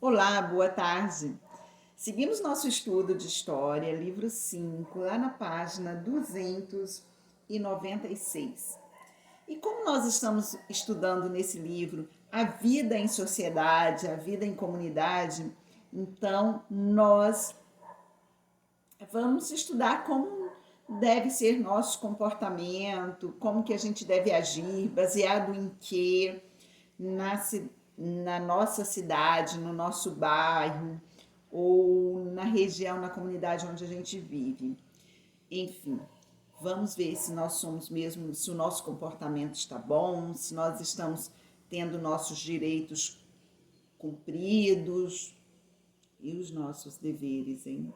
Olá, boa tarde. Seguimos nosso estudo de História, livro 5, lá na página 296. E como nós estamos estudando nesse livro a vida em sociedade, a vida em comunidade, então nós vamos estudar como deve ser nosso comportamento, como que a gente deve agir, baseado em quê, na, na nossa cidade, no nosso bairro, ou na região, na comunidade onde a gente vive. Enfim, vamos ver se nós somos mesmo, se o nosso comportamento está bom, se nós estamos tendo nossos direitos cumpridos e os nossos deveres, hein?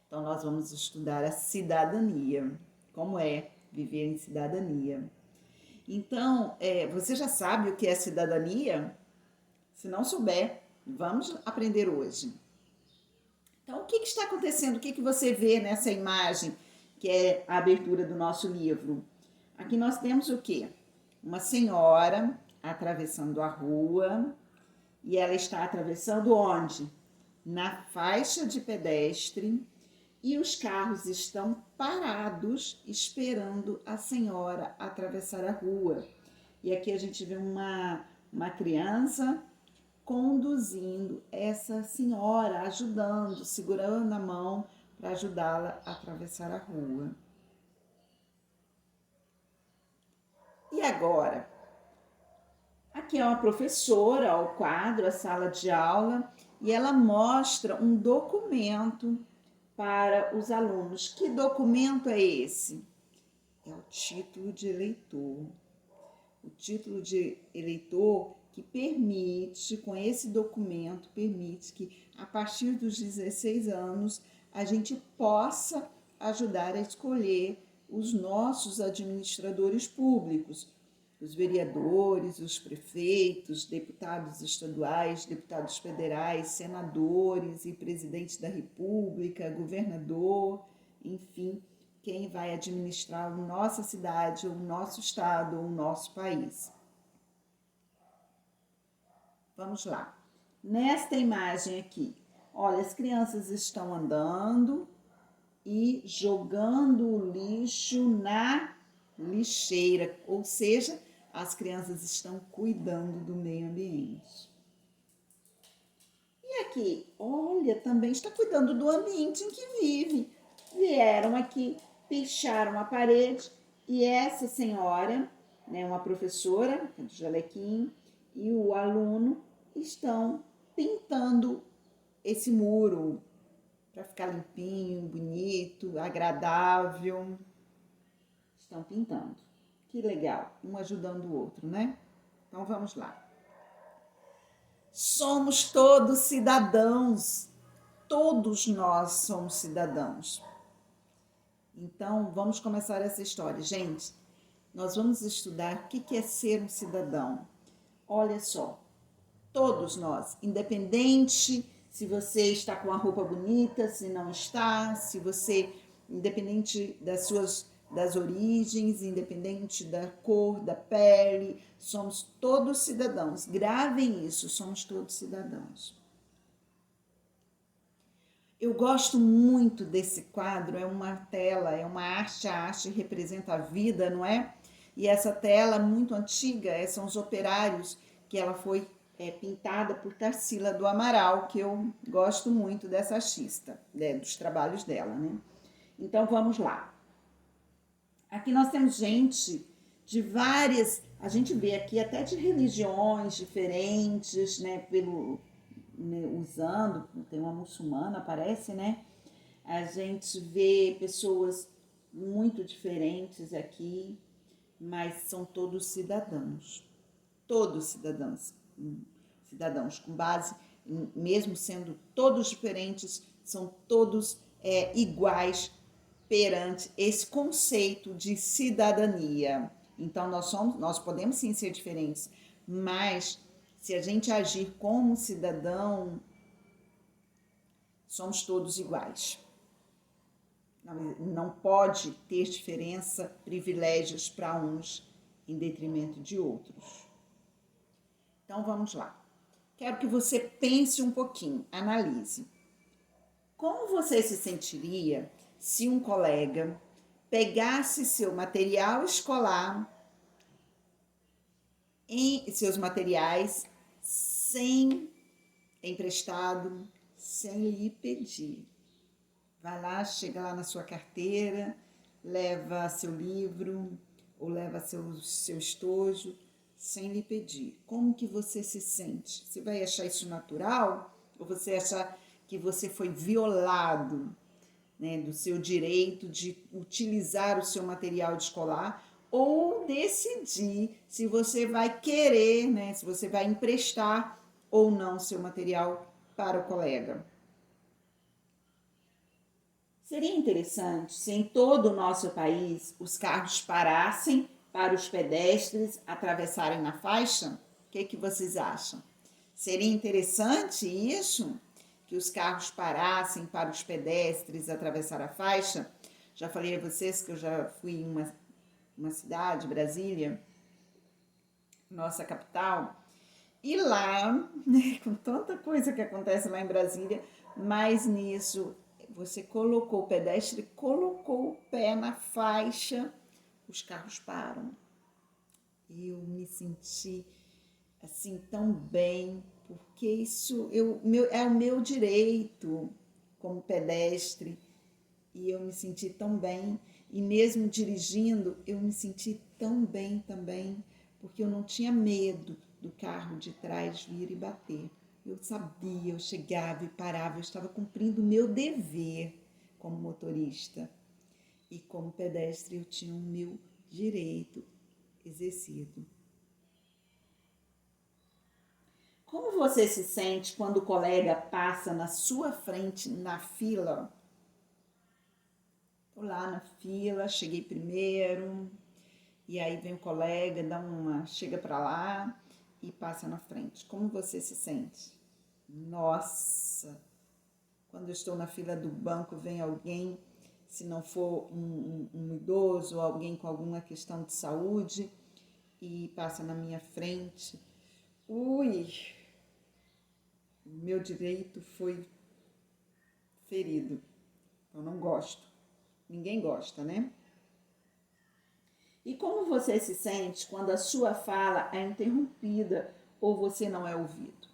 Então, nós vamos estudar a cidadania, como é viver em cidadania. Então, você já sabe o que é cidadania? Se não souber, vamos aprender hoje. Então, o que está acontecendo? O que você vê nessa imagem, que é a abertura do nosso livro? Aqui nós temos o quê? Uma senhora atravessando a rua, e ela está atravessando onde? Na faixa de pedestre, e os carros estão parados esperando a senhora atravessar a rua. E aqui a gente vê uma criança conduzindo essa senhora, ajudando, segurando a mão para ajudá-la a atravessar a rua. E agora? Aqui é uma professora, ao quadro, a sala de aula, e ela mostra um documento para os alunos. Que documento é esse? É o título de eleitor. O título de eleitor que permite, com esse documento, permite que a partir dos 16 anos a gente possa ajudar a escolher os nossos administradores públicos, os vereadores, os prefeitos, deputados estaduais, deputados federais, senadores e presidente da República, governador, enfim, quem vai administrar a nossa cidade, o nosso estado, o nosso país. Vamos lá. Nesta imagem aqui, olha, as crianças estão andando e jogando o lixo na lixeira, ou seja, as crianças estão cuidando do meio ambiente. E aqui, olha, também está cuidando do ambiente em que vive. Vieram aqui, picharam a parede e essa senhora, né, uma professora do jalequim, e o aluno estão pintando esse muro para ficar limpinho, bonito, agradável. Estão pintando. Que legal, um ajudando o outro, né? Então vamos lá. Somos todos cidadãos, todos nós somos cidadãos. Então vamos começar essa história. Gente, nós vamos estudar o que é ser um cidadão. Olha só, todos nós, independente se você está com a roupa bonita, se não está, se você, independente das origens, independente da cor da pele, somos todos cidadãos. Gravem isso, somos todos cidadãos. Eu gosto muito desse quadro, é uma tela, é uma arte, a arte representa a vida, não é? E essa tela muito antiga, são os operários, que ela foi pintada por Tarsila do Amaral, que eu gosto muito dessa artista, dos trabalhos dela, né? Então vamos lá. Aqui nós temos gente de várias, a gente vê aqui até de religiões diferentes, né? Usando, tem uma muçulmana, parece, né? A gente vê pessoas muito diferentes aqui, mas são todos cidadãos. Todos cidadãos com base, mesmo sendo todos diferentes, são todos iguais perante esse conceito de cidadania. Então nós podemos sim ser diferentes, mas se a gente agir como cidadão, somos todos iguais. Não pode ter diferença, privilégios para uns em detrimento de outros. Então vamos lá. quero que você pense um pouquinho, analise. Como você se sentiria se um colega pegasse seu material escolar, seus materiais, sem emprestado, sem lhe pedir? Vai lá, chega lá na sua carteira, leva seu livro ou leva seu estojo, sem lhe pedir. Como que você se sente? Você vai achar isso natural? Ou você achar que você foi violado, né, do seu direito de utilizar o seu material escolar? Ou decidir se você vai querer, né, se você vai emprestar ou não seu material para o colega? Seria interessante se em todo o nosso país os carros parassem para os pedestres atravessarem na faixa? O que vocês acham? Seria interessante isso? Que os carros parassem para os pedestres atravessar a faixa? Já falei a vocês que eu já fui em uma cidade, Brasília, nossa capital, e lá, né, com tanta coisa que acontece lá em Brasília, mas nisso você colocou o pedestre, colocou o pé na faixa, os carros param. Eu me senti assim tão bem, porque isso é o meu direito como pedestre, e eu me senti tão bem, e mesmo dirigindo, eu me senti tão bem também, porque eu não tinha medo do carro de trás vir e bater. Eu sabia, eu chegava e parava, eu estava cumprindo o meu dever como motorista. E como pedestre eu tinha o meu direito exercido. Como você se sente quando o colega passa na sua frente na fila? Estou lá na fila, cheguei primeiro, e aí vem o colega, chega para lá e passa na frente. Como você se sente? Nossa, quando eu estou na fila do banco, vem alguém, se não for um idoso ou alguém com alguma questão de saúde, e passa na minha frente. Ui, meu direito foi ferido. Eu não gosto. Ninguém gosta, né? E como você se sente quando a sua fala é interrompida ou você não é ouvido?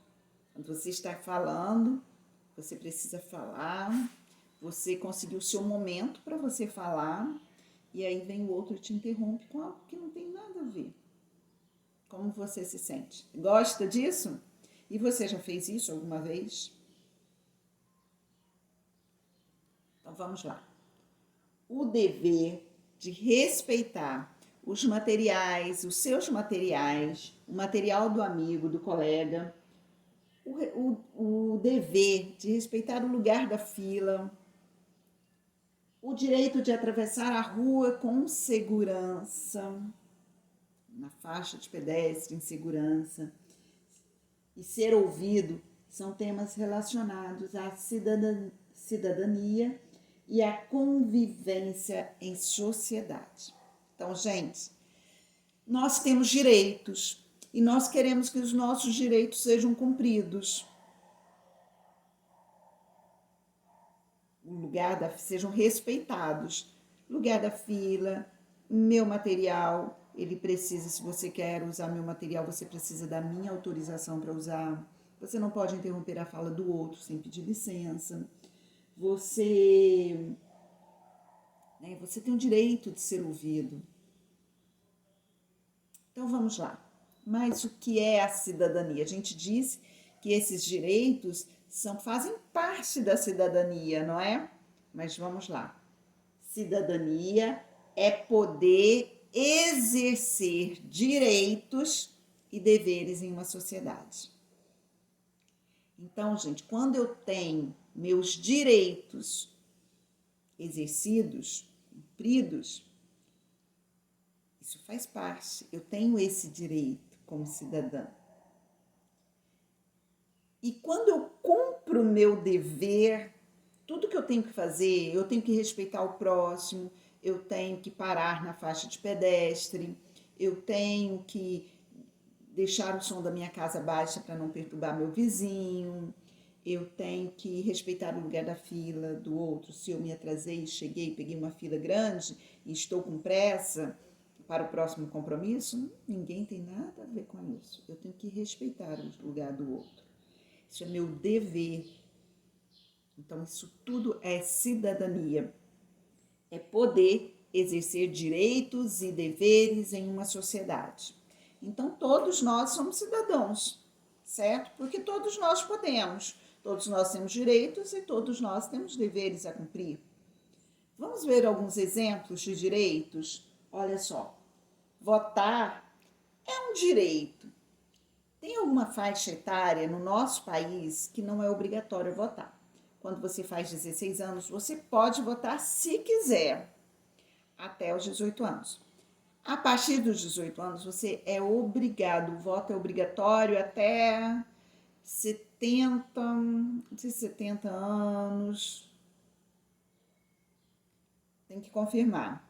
Quando você está falando, você precisa falar, você conseguiu o seu momento para você falar, e aí vem o outro e te interrompe com algo que não tem nada a ver. Como você se sente? Gosta disso? E você já fez isso alguma vez? Então vamos lá. O dever de respeitar os materiais, os seus materiais, o material do amigo, do colega, o dever de respeitar o lugar da fila, o direito de atravessar a rua com segurança, na faixa de pedestre, em segurança, e ser ouvido são temas relacionados à cidadania e à convivência em sociedade. Então, gente, nós temos direitos e nós queremos que os nossos direitos sejam cumpridos. Sejam respeitados. Lugar da fila, meu material, ele precisa, se você quer usar meu material, você precisa da minha autorização para usar. Você não pode interromper a fala do outro sem pedir licença. Você tem o direito de ser ouvido. Então vamos lá. Mas o que é a cidadania? A gente disse que esses direitos fazem parte da cidadania, não é? Mas vamos lá. Cidadania é poder exercer direitos e deveres em uma sociedade. Então, gente, quando eu tenho meus direitos exercidos, cumpridos, isso faz parte. Eu tenho esse direito como cidadã. E quando eu cumpro o meu dever, tudo que eu tenho que fazer, eu tenho que respeitar o próximo, eu tenho que parar na faixa de pedestre, eu tenho que deixar o som da minha casa baixa para não perturbar meu vizinho, eu tenho que respeitar o lugar da fila do outro. Se eu me atrasei, cheguei, peguei uma fila grande e estou com pressa para o próximo compromisso, ninguém tem nada a ver com isso. Eu tenho que respeitar o lugar do outro. Isso é meu dever. Então, isso tudo é cidadania. É poder exercer direitos e deveres em uma sociedade. Então, todos nós somos cidadãos, certo? Porque todos nós podemos. Todos nós temos direitos e todos nós temos deveres a cumprir. Vamos ver alguns exemplos de direitos? Olha só, votar é um direito. Tem alguma faixa etária no nosso país que não é obrigatório votar. Quando você faz 16 anos, você pode votar se quiser, até os 18 anos. A partir dos 18 anos, você é obrigado, o voto é obrigatório até 70, não sei, 70 anos, tem que confirmar.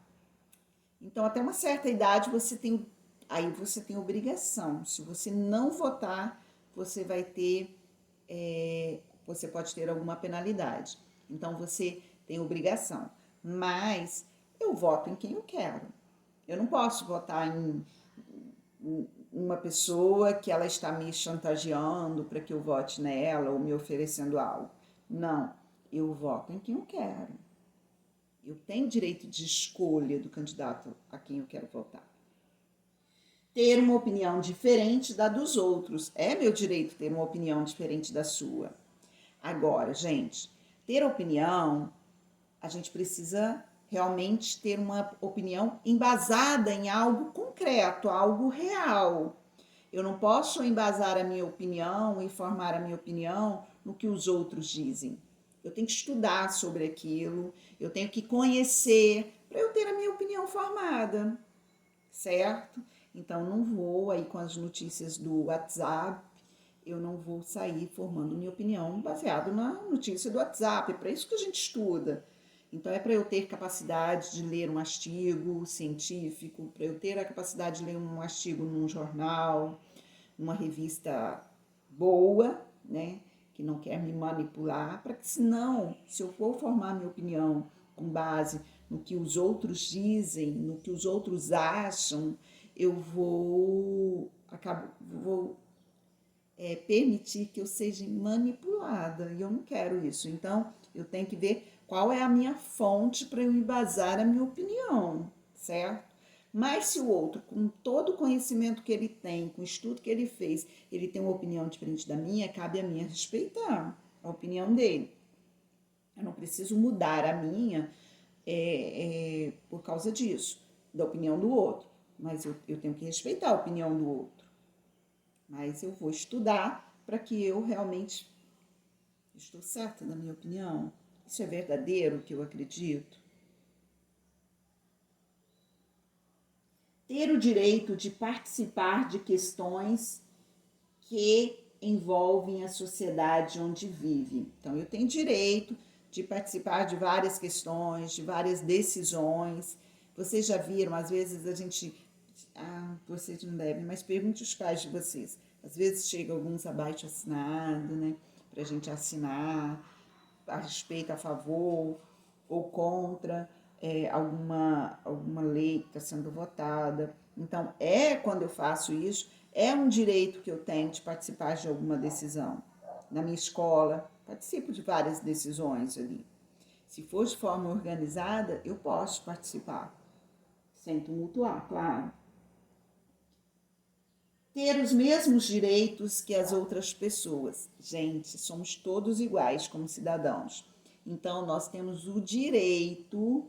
Então, até uma certa idade, aí você tem obrigação. Se você não votar, você vai ter, você pode ter alguma penalidade. Então, você tem obrigação. Mas eu voto em quem eu quero. Eu não posso votar em uma pessoa que ela está me chantageando para que eu vote nela ou me oferecendo algo. Não, eu voto em quem eu quero. Eu tenho direito de escolha do candidato a quem eu quero votar. Ter uma opinião diferente da dos outros. É meu direito ter uma opinião diferente da sua. Agora, gente, ter opinião, a gente precisa realmente ter uma opinião embasada em algo concreto, algo real. Eu não posso embasar a minha opinião e formar a minha opinião no que os outros dizem. Eu tenho que estudar sobre aquilo, eu tenho que conhecer para eu ter a minha opinião formada, certo? Então, não vou aí com as notícias do WhatsApp, eu não vou sair formando minha opinião baseado na notícia do WhatsApp. É para isso que a gente estuda. Então, é para eu ter capacidade de ler um artigo científico, para eu ter a capacidade de ler um artigo num jornal, numa revista boa, né? Que não quer me manipular, para que senão, se eu for formar minha opinião com base no que os outros dizem, no que os outros acham, eu vou permitir que eu seja manipulada, e eu não quero isso. Então, eu tenho que ver qual é a minha fonte para eu embasar a minha opinião, certo? Mas se o outro, com todo o conhecimento que ele tem, com o estudo que ele fez, ele tem uma opinião diferente da minha, cabe a mim respeitar a opinião dele. Eu não preciso mudar a minha por causa disso, da opinião do outro. Mas eu tenho que respeitar a opinião do outro. Mas eu vou estudar para que eu realmente estou certa na minha opinião. Isso é verdadeiro, o que eu acredito? Ter o direito de participar de questões que envolvem a sociedade onde vive. Então, eu tenho direito de participar de várias questões, de várias decisões. Vocês já viram, às vezes a gente... vocês não devem, mas pergunte aos pais de vocês. Às vezes chega alguns abaixo-assinado, né? Pra gente assinar a respeito, a favor ou contra alguma lei que está sendo votada. Então, quando eu faço isso, é um direito que eu tenho de participar de alguma decisão. Na minha escola, participo de várias decisões ali. Se for de forma organizada, eu posso participar, sem tumultuar, claro. Ter os mesmos direitos que as outras pessoas. Gente, somos todos iguais como cidadãos. Então, nós temos o direito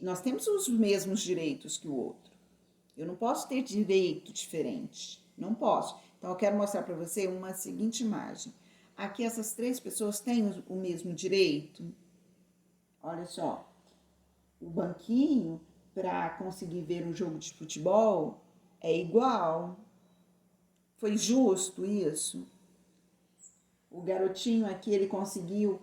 nós temos os mesmos direitos que o outro. Eu não posso ter direito diferente. Não posso. Então, eu quero mostrar para você uma seguinte imagem. Aqui, essas 3 pessoas têm o mesmo direito. Olha só. O banquinho, para conseguir ver um jogo de futebol, é igual. Foi justo isso? O garotinho aqui, ele conseguiu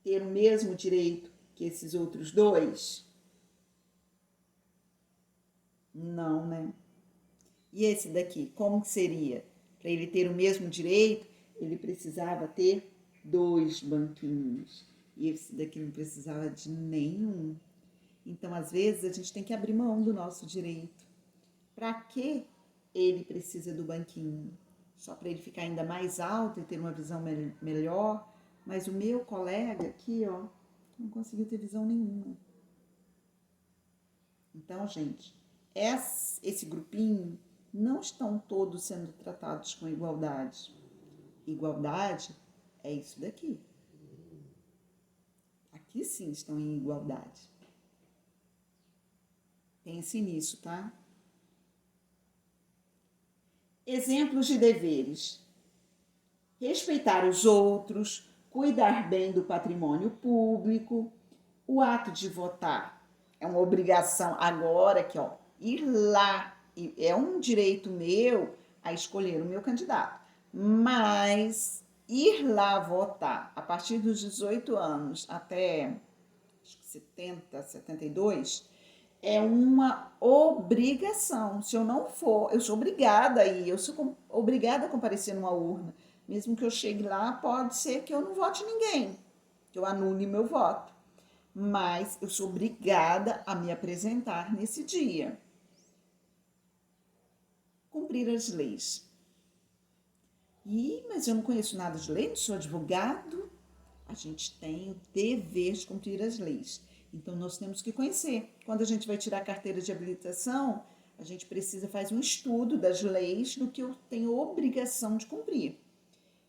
ter o mesmo direito que esses outros 2? Não, né? E esse daqui, como que seria? Para ele ter o mesmo direito, ele precisava ter 2 banquinhos. E esse daqui não precisava de nenhum. Então, às vezes, a gente tem que abrir mão do nosso direito. Para que ele precisa do banquinho? Só para ele ficar ainda mais alto e ter uma visão melhor? Mas o meu colega aqui, ó, não conseguiu ter visão nenhuma. Então, gente, esse grupinho não estão todos sendo tratados com igualdade. Igualdade é isso daqui. Aqui sim estão em igualdade. Pense nisso, tá? Exemplos de deveres: respeitar os outros, cuidar bem do patrimônio público, o ato de votar é uma obrigação agora que, ó, ir lá, é um direito meu a escolher o meu candidato, mas ir lá votar a partir dos 18 anos até acho que 70, 72, é uma obrigação. Se eu não for, eu sou obrigada eu sou obrigada a comparecer numa urna. Mesmo que eu chegue lá, pode ser que eu não vote ninguém, que eu anule meu voto. Mas eu sou obrigada a me apresentar nesse dia. Cumprir as leis. Mas eu não conheço nada de lei, não sou advogado. A gente tem o dever de cumprir as leis. Então, nós temos que conhecer. Quando a gente vai tirar a carteira de habilitação, a gente fazer um estudo das leis do que eu tenho obrigação de cumprir.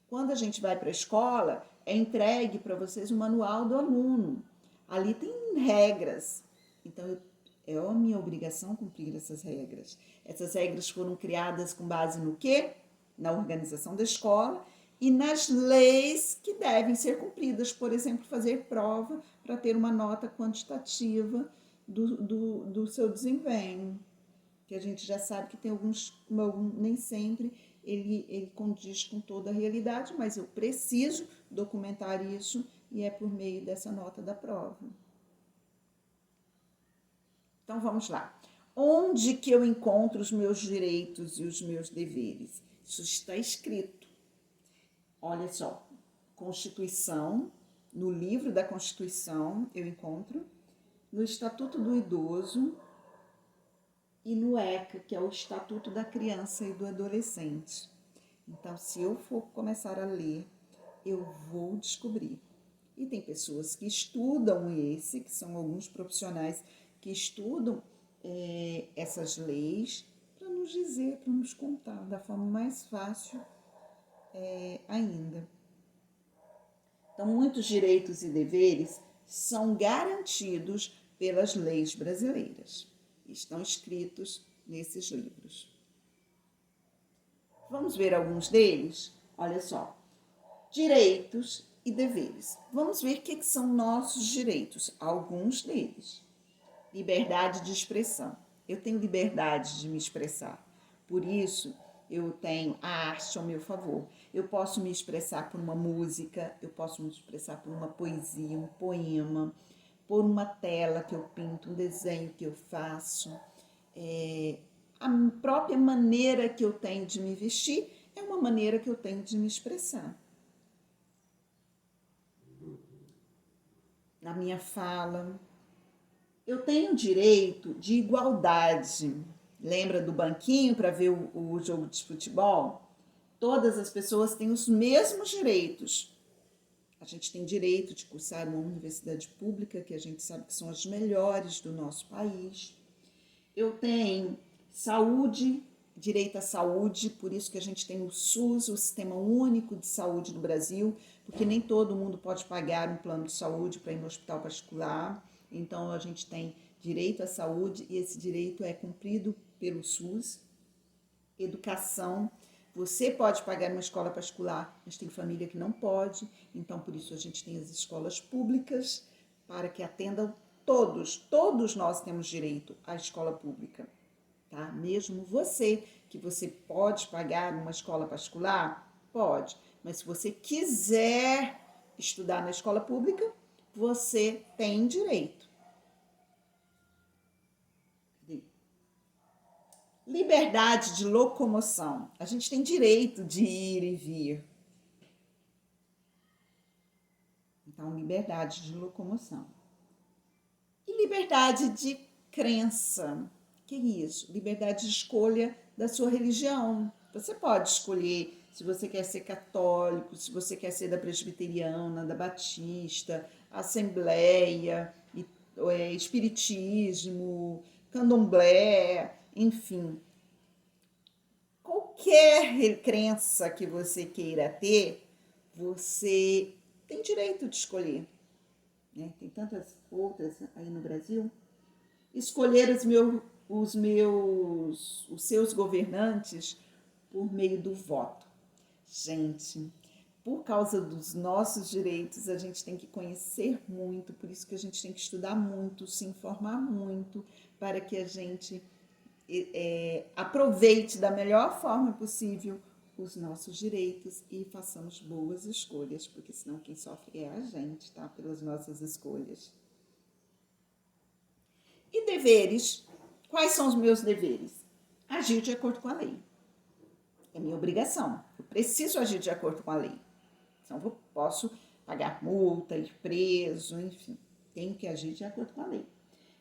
Quando a gente vai para a escola, é entregue para vocês o manual do aluno. Ali tem regras. Então, é a minha obrigação cumprir essas regras. Essas regras foram criadas com base no quê? Na organização da escola e nas leis que devem ser cumpridas. Por exemplo, fazer prova para ter uma nota quantitativa do seu desempenho. Que a gente já sabe que tem alguns, nem sempre ele condiz com toda a realidade, mas eu preciso documentar isso e é por meio dessa nota da prova. Então, vamos lá. Onde que eu encontro os meus direitos e os meus deveres? Isso está escrito. Olha só, Constituição, no livro da Constituição eu encontro, no Estatuto do Idoso e no ECA, que é o Estatuto da Criança e do Adolescente. Então, se eu for começar a ler, eu vou descobrir. E tem pessoas que estudam que são alguns profissionais que estudam essas leis para nos dizer, para nos contar da forma mais fácil ainda. Então, muitos direitos e deveres são garantidos pelas leis brasileiras. Estão escritos nesses livros. Vamos ver alguns deles? Olha só. Direitos e deveres. Vamos ver o que são nossos direitos. Alguns deles. Liberdade de expressão. Eu tenho liberdade de me expressar. Por isso, eu tenho a arte ao meu favor. Eu posso me expressar por uma música, eu posso me expressar por uma poesia, um poema, por uma tela que eu pinto, um desenho que eu faço. A própria maneira que eu tenho de me vestir é uma maneira que eu tenho de me expressar. Na minha fala, eu tenho direito de igualdade. Lembra do banquinho para ver o jogo de futebol? Todas as pessoas têm os mesmos direitos. A gente tem direito de cursar uma universidade pública, que a gente sabe que são as melhores do nosso país. Eu tenho saúde, direito à saúde, por isso que a gente tem o SUS, o Sistema Único de Saúde do Brasil, porque nem todo mundo pode pagar um plano de saúde para ir no hospital particular. Então, a gente tem direito à saúde e esse direito é cumprido pelo SUS. Educação, você pode pagar uma escola particular, mas tem família que não pode. Então, por isso, a gente tem as escolas públicas para que atendam todos. Todos nós temos direito à escola pública, tá? Mesmo você, que você pode pagar uma escola particular, pode. Mas se você quiser estudar na escola pública, você tem direito. Liberdade de locomoção. A gente tem direito de ir e vir. Então, liberdade de locomoção. E liberdade de crença. Que é isso? Liberdade de escolha da sua religião. Você pode escolher se você quer ser católico, se você quer ser da presbiteriana, da batista, assembleia, espiritismo, candomblé, enfim. Qualquer crença que você queira ter, você tem direito de escolher. Né? Tem tantas outras aí no Brasil. Escolher os seus governantes por meio do voto. Gente, por causa dos nossos direitos, a gente tem que conhecer muito, por isso que a gente tem que estudar muito, se informar muito, para que a gente aproveite da melhor forma possível os nossos direitos e façamos boas escolhas, porque senão quem sofre é a gente, tá? Pelas nossas escolhas. E deveres? Quais são os meus deveres? Agir de acordo com a lei. É minha obrigação. Eu preciso agir de acordo com a lei. Senão eu posso pagar multa, ir preso, enfim. Tenho que agir de acordo com a lei.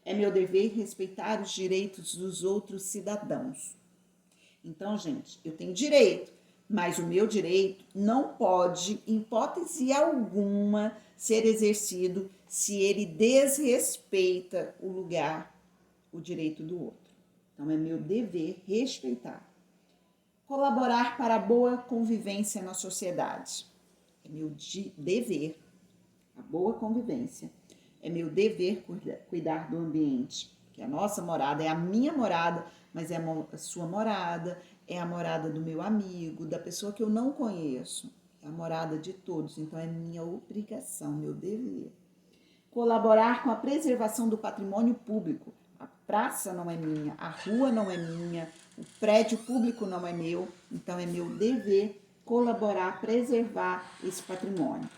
É meu dever respeitar os direitos dos outros cidadãos. Então, gente, eu tenho direito, mas o meu direito não pode, em hipótese alguma, ser exercido se ele desrespeita o lugar, o direito do outro. Então, é meu dever respeitar. Colaborar para a boa convivência na sociedade. É meu dever, a boa convivência. É meu dever cuidar do ambiente, que a nossa morada é a minha morada, mas é a sua morada, é a morada do meu amigo, da pessoa que eu não conheço. É a morada de todos, então é minha obrigação, meu dever. Colaborar com a preservação do patrimônio público. A praça não é minha, a rua não é minha, o prédio público não é meu, então é meu dever colaborar, preservar esse patrimônio.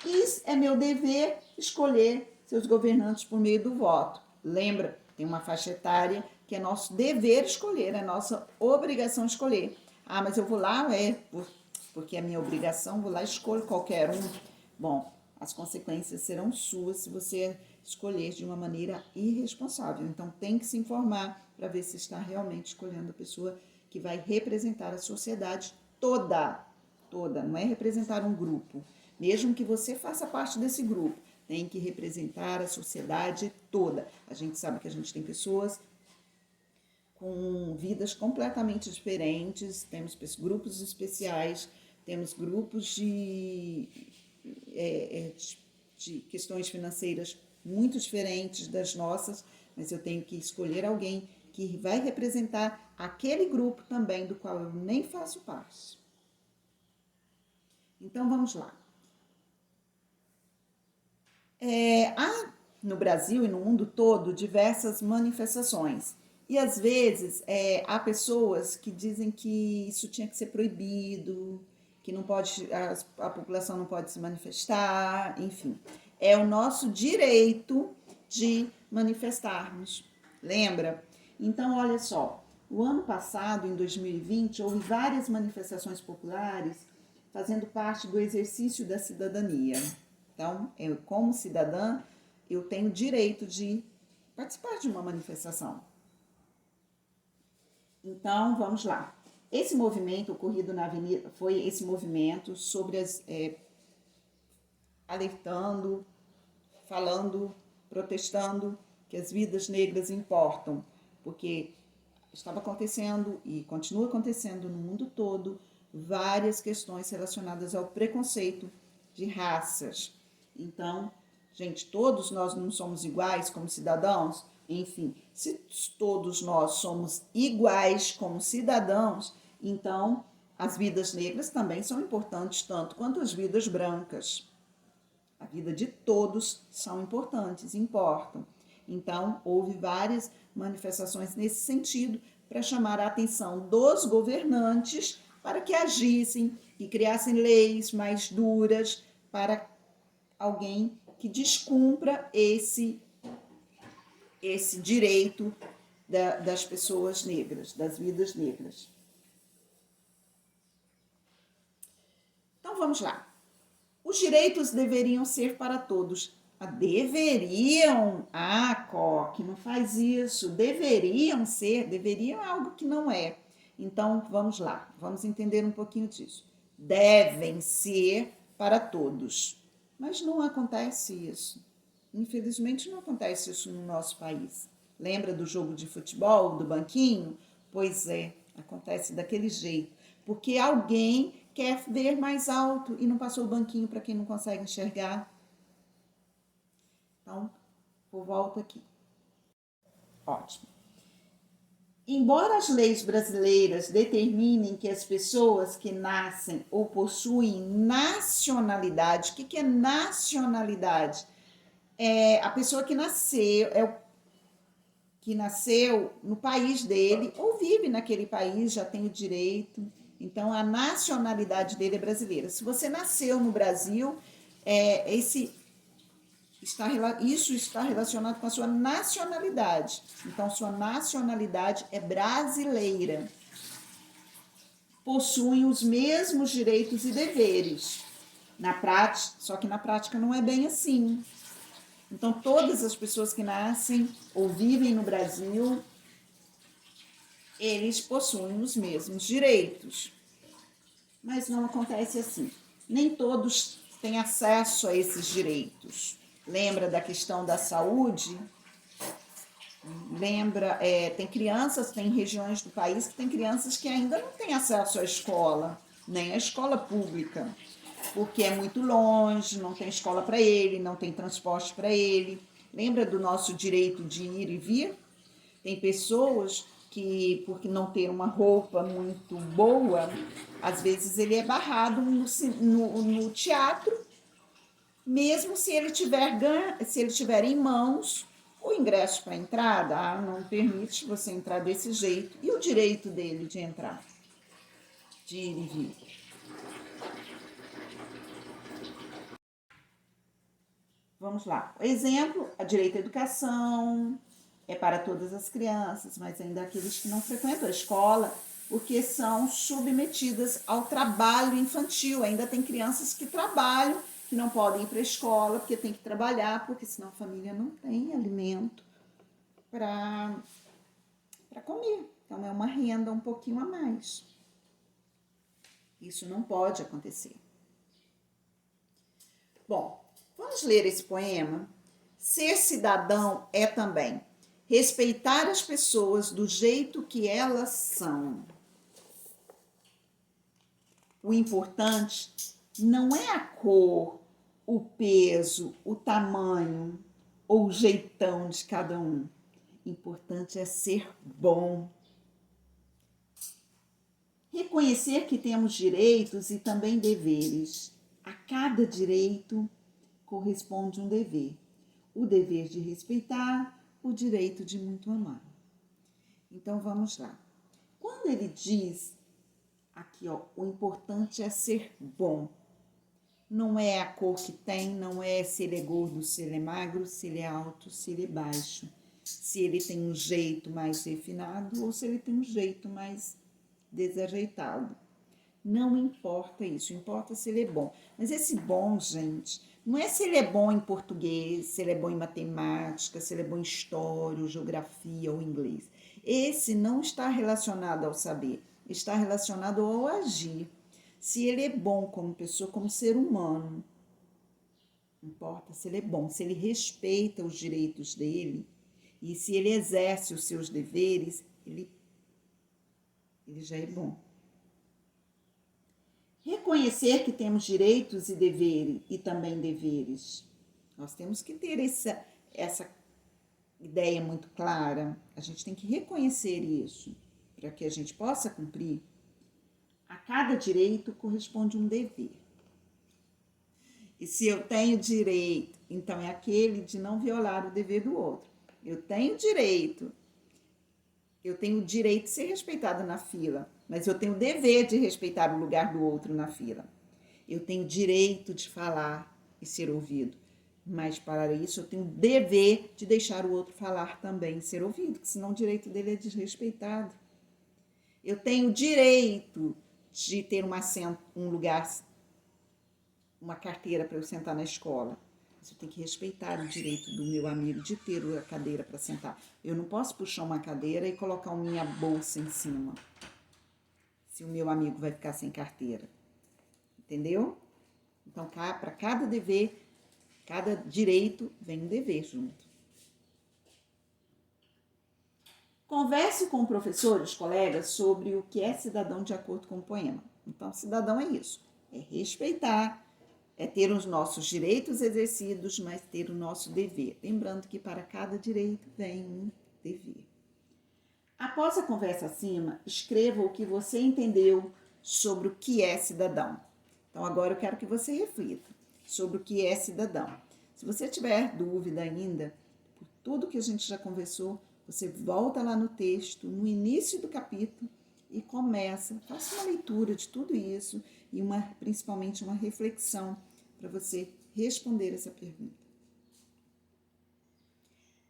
E é meu dever escolher seus governantes por meio do voto. Lembra, tem uma faixa etária que é nosso dever escolher, é nossa obrigação escolher. Ah, mas eu vou lá, porque é minha obrigação, vou lá e escolho qualquer um. Bom, as consequências serão suas se você escolher de uma maneira irresponsável. Então, tem que se informar para ver se está realmente escolhendo a pessoa que vai representar a sociedade toda. Toda, não é representar um grupo. Mesmo que você faça parte desse grupo, tem que representar a sociedade toda. A gente sabe que a gente tem pessoas com vidas completamente diferentes, temos grupos especiais, temos grupos de questões financeiras muito diferentes das nossas, mas eu tenho que escolher alguém que vai representar aquele grupo também do qual eu nem faço parte. Então, vamos lá. Há no Brasil e no mundo todo diversas manifestações. E às vezes há pessoas que dizem que isso tinha que ser proibido, que não pode, a população não pode se manifestar, enfim. É o nosso direito de manifestarmos. Lembra? Então, olha só, o ano passado, em 2020, houve várias manifestações populares fazendo parte do exercício da cidadania. Então, eu, como cidadã, eu tenho direito de participar de uma manifestação. Então, vamos lá. Esse movimento ocorrido na avenida foi esse movimento sobre alertando, falando, protestando que as vidas negras importam, porque estava acontecendo e continua acontecendo no mundo todo várias questões relacionadas ao preconceito de raças. Então, gente, todos nós não somos iguais como cidadãos. Enfim, se todos nós somos iguais como cidadãos, então as vidas negras também são importantes, tanto quanto as vidas brancas. A vida de todos são importantes, importam. Então, houve várias manifestações nesse sentido para chamar a atenção dos governantes para que agissem e criassem leis mais duras para alguém que descumpra esse direito das pessoas negras, das vidas negras. Então vamos lá. Os direitos deveriam ser para todos. Deveriam? Coque, não faz isso. Deveriam ser, deveriam é algo que não é. Então vamos lá, vamos entender um pouquinho disso. Devem ser para todos. Mas não acontece isso. Infelizmente não acontece isso no nosso país. Lembra do jogo de futebol, do banquinho? Pois é, acontece daquele jeito. Porque alguém quer ver mais alto e não passou o banquinho para quem não consegue enxergar. Então, eu volto aqui. Ótimo. Embora as leis brasileiras determinem que as pessoas que nascem ou possuem nacionalidade, o que é nacionalidade? É a pessoa que nasceu no país dele ou vive naquele país, já tem o direito. Então, a nacionalidade dele é brasileira. Se você nasceu no Brasil, isso está relacionado com a sua nacionalidade. Então, sua nacionalidade é brasileira. Possuem os mesmos direitos e deveres. Só que na prática não é bem assim. Então, todas as pessoas que nascem ou vivem no Brasil, eles possuem os mesmos direitos. Mas não acontece assim. Nem todos têm acesso a esses direitos. Lembra da questão da saúde? Tem regiões do país que tem crianças que ainda não têm acesso à escola, nem à escola pública, porque é muito longe, não tem escola para ele, não tem transporte para ele. Lembra do nosso direito de ir e vir? Tem pessoas que, por não ter uma roupa muito boa, às vezes ele é barrado no teatro, mesmo se ele tiver em mãos o ingresso para entrada. Não permite você entrar desse jeito. E o direito dele de entrar, de ir e vir? Vamos lá. Exemplo, a direito à educação é para todas as crianças, mas ainda aqueles que não frequentam a escola, porque são submetidas ao trabalho infantil. Ainda tem crianças que trabalham, que não podem ir para a escola, porque tem que trabalhar, porque senão a família não tem alimento para comer. Então, é uma renda um pouquinho a mais. Isso não pode acontecer. Bom, vamos ler esse poema? Ser cidadão é também respeitar as pessoas do jeito que elas são. O importante não é a cor, o peso, o tamanho ou o jeitão de cada um. O importante é ser bom. Reconhecer que temos direitos e também deveres. A cada direito corresponde um dever. O dever de respeitar, o direito de muito amar. Então vamos lá. Quando ele diz aqui, o importante é ser bom. Não é a cor que tem, não é se ele é gordo, se ele é magro, se ele é alto, se ele é baixo. Se ele tem um jeito mais refinado ou se ele tem um jeito mais desajeitado. Não importa isso, importa se ele é bom. Mas esse bom, gente, não é se ele é bom em português, se ele é bom em matemática, se ele é bom em história, ou geografia ou inglês. Esse não está relacionado ao saber, está relacionado ao agir. Se ele é bom como pessoa, como ser humano, não importa se ele é bom, se ele respeita os direitos dele e se ele exerce os seus deveres, ele já é bom. Reconhecer que temos direitos e deveres e também deveres. Nós temos que ter essa ideia muito clara. A gente tem que reconhecer isso para que a gente possa cumprir. A cada direito corresponde um dever. E se eu tenho direito, então é aquele de não violar o dever do outro. Eu tenho direito de ser respeitado na fila, mas eu tenho o dever de respeitar o lugar do outro na fila. Eu tenho direito de falar e ser ouvido. Mas para isso eu tenho o dever de deixar o outro falar também, ser ouvido, porque senão o direito dele é desrespeitado. Eu tenho o direito de ter um lugar, uma carteira para eu sentar na escola. Mas eu tenho que respeitar o direito do meu amigo de ter a cadeira para sentar. Eu não posso puxar uma cadeira e colocar minha bolsa em cima, se o meu amigo vai ficar sem carteira. Entendeu? Então, para cada dever, cada direito, vem um dever junto. Converse com o professor e os colegas sobre o que é cidadão de acordo com o poema. Então, cidadão é isso, é respeitar, é ter os nossos direitos exercidos, mas ter o nosso dever. Lembrando que para cada direito vem um dever. Após a conversa acima, escreva o que você entendeu sobre o que é cidadão. Então, agora eu quero que você reflita sobre o que é cidadão. Se você tiver dúvida ainda, por tudo que a gente já conversou, você volta lá no texto, no início do capítulo, e faça uma leitura de tudo isso e principalmente uma reflexão para você responder essa pergunta.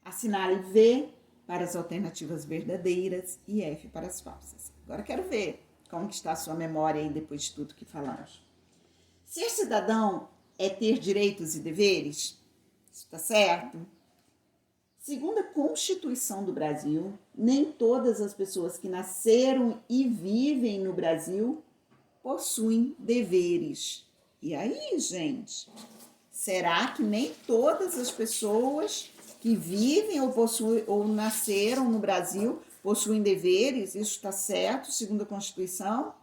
Assinale V para as alternativas verdadeiras e F para as falsas. Agora quero ver como que está a sua memória aí depois de tudo que falamos. Ser cidadão é ter direitos e deveres? Isso está certo? Segundo a Constituição do Brasil, nem todas as pessoas que nasceram e vivem no Brasil possuem deveres. E aí, gente? Será que nem todas as pessoas que vivem ou nasceram no Brasil possuem deveres? Isso está certo, segundo a Constituição?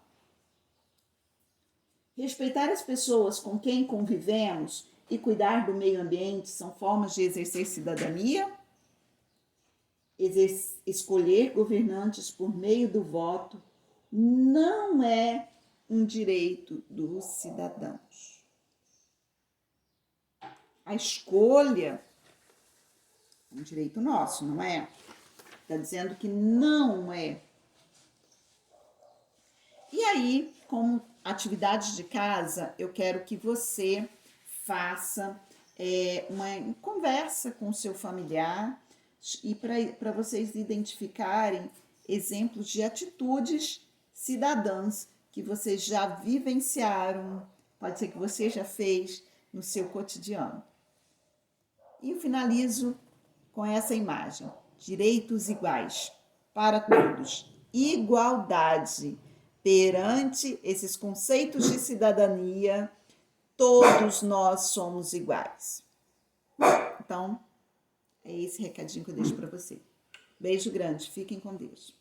Respeitar as pessoas com quem convivemos e cuidar do meio ambiente são formas de exercer cidadania? Escolher governantes por meio do voto não é um direito dos cidadãos. A escolha é um direito nosso, não é? Está dizendo que não é. E aí, como atividade de casa, eu quero que você faça uma conversa com o seu familiar e para vocês identificarem exemplos de atitudes cidadãs que vocês já vivenciaram, pode ser que você já fez no seu cotidiano. E eu finalizo com essa imagem: direitos iguais para todos, igualdade perante esses conceitos de cidadania, todos nós somos iguais. Então, é esse recadinho que eu deixo para você. Beijo grande, fiquem com Deus.